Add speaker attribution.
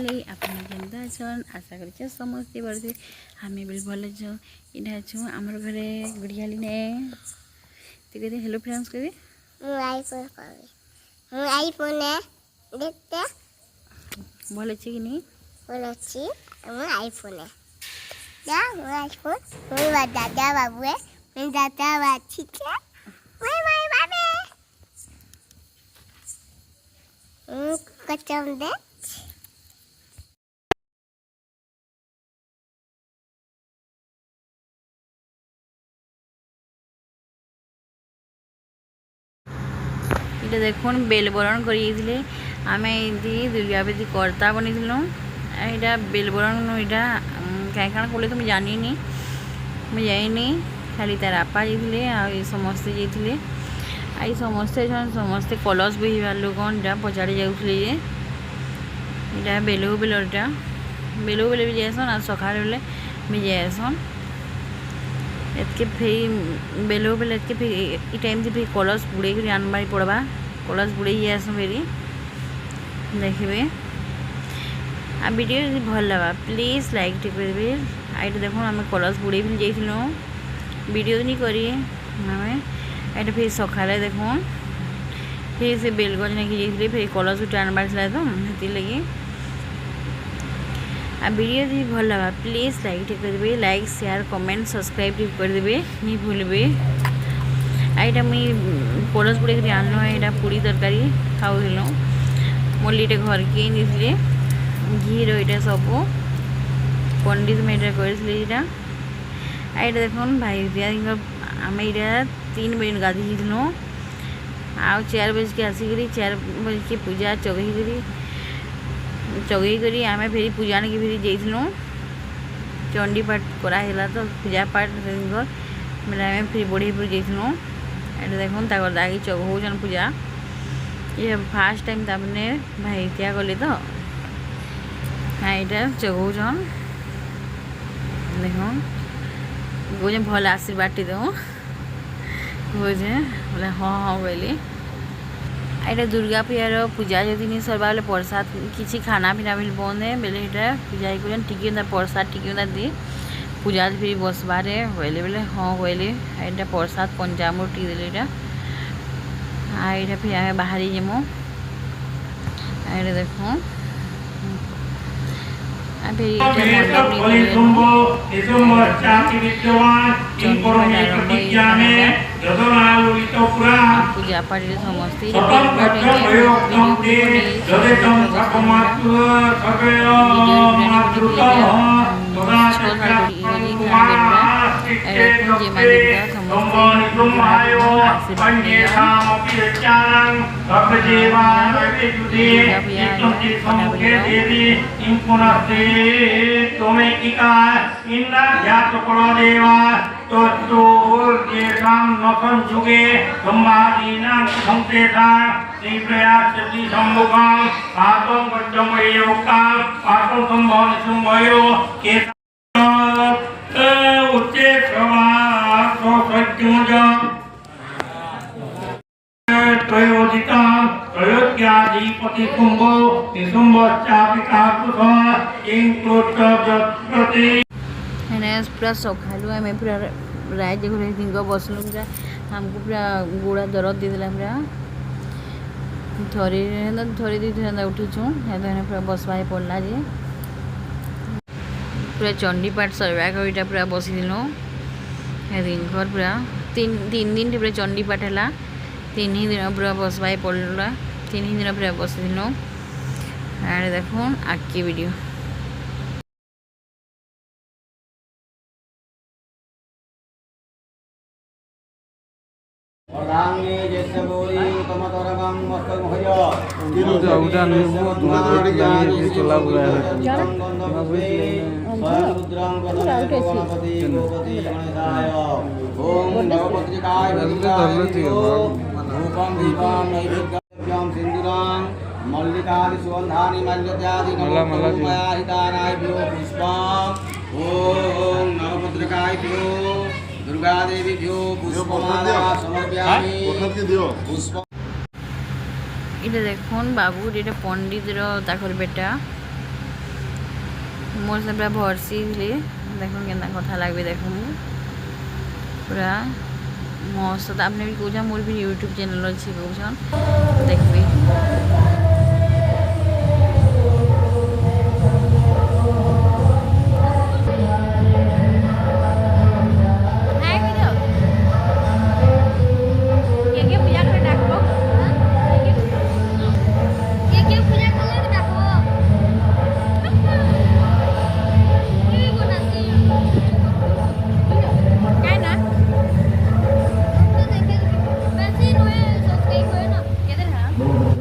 Speaker 1: भाई आपने जेन्दा छन आशा कर समस्ते बढ़े हमें भी भल छो इना छो आमर घरे गुड़ियाली ने तो कहते हेलो फ्रेंड्स कहते
Speaker 2: आईफोन है देखते
Speaker 1: भल अच्छे कि नहीं
Speaker 2: बोल अच्छी आईफोन है क्या आईफोन मेरा दादा बाबू है मेरा दादा बाबू ठीक है माय बाबे कच्चा दे
Speaker 1: ये देखुन बेलबरण कर आम दुर्गा बेदी कर्ता बनी यहाँ बेलबरण यहाँ क्या क्या कले तो मुझे जानी मुझे जाइनी खाली तार आपा जाते आ समस्ते जाते आई समस्ते समस्ते कलश बोहबार लोक पचाड़ी जाऊे यहाँ बेलू बेलटा बेलू बेले भी जाएसन आ सका बेले भी जाएसन एतके फिर बेलू बेले एतके फिर टाइम से फिर कलश बुड़े कर आनबार पड़वा कलश बुड़े जाएसन फेरी देखिए आ वीडियो यदि भल लगा प्लीज लाइक टे करेंगे आई देख आम कलश बुड़े भी जाइलु वीडियो नहीं करी आम ये फिर सका देख फिर से बेलगज नहीं जाइए फिर कलश उठे आनबार तो से लगी आ वीडियो यदि भल लगा प्लीज लाइक टे करेंगे लाइक शेयर कमेंट सब्सक्राइब करदे नहीं भूलबे आईटा मुई कलश बुड़े कर आनल यहाँ पूरी तरकारी खाऊल मोलीटे घर के नहीं घीर यहाँ सब पंडित में यहाँ कर देख भाई दिया आम यहाँ 3 बजे गाधी थी आ 4 बजे के आसिक 4 बजे के पूजा चगई करी आम फिर पूजा नहीं फिर जाइलु चंडी पाठ कराला तो पूजा पाठ मेरे आम फिर बढ़ईपुर जाइलु ये देख दागी चगौन पूजा ये फास्ट टाइम तमने भाई त्या गले तो हाँ यहाँ चगौन देख कहे भल आशीर्वाद टी दो कहे बोले हाँ हाँ कहली यहाँ दुर्गा पूजार पूजा जदि नहीं सरवा बोले प्रसाद किसी खाना पीना भी बंद है बोले यहाँ पूजा कर टिकी प्रसाद टिकी दी पूजा फिर बसबार कहले बोले हाँ कहली यहाँ प्रसाद पंचामृत टी देली यहाँ फिर आम बाहरी जमु ये देखो पूजा पाठ समस्ते
Speaker 3: जुगे संवादीनां संकेता श्रीप्रयासति सम्मुखं पादं वज्रमयोक्तां पादं संभवन सुमयो केत उच्चे प्रवासो सज्जुज त्रयोदिता त्रयोद्याधिपति कुंभो निसुम्भश्चापिकाकुश इंक्लोटप्रति
Speaker 1: पूरा सकालू आम पूरा रात जगह दिन बसलु पूरा हमको पूरा गोड़ा दरद देदेला पूरा थरी दी उठीचु पूरा बसवा पड़ला जे पूरा चंडी पाठ सरवा कर पूरा बसीलु दिन घर पूरा तीन दिन पूरा चंडी पाठ है 3 दिन पूरा बसवा पड़ला 3 दिन पूरा बसीलु देख आगे वीडियो
Speaker 4: मल्लिकादि सुगंधानि मल्यत्यादि नमोहितानाभ्यो पुष्पम् ओम नवभद्रकायभ्यो दुर्गा देवीभ्यो पुष्पमाला समर्पयामि पुष्प
Speaker 1: এটা দেখুন বাবুর এটা পণ্ডিতের তাকর বেটা मोर से पूरा भरसी थे देखो केना कथा लगे देखो पूरा मस्त आपने भी कौन मोर भी यूट्यूब चैनल अच्छी कौन देखबी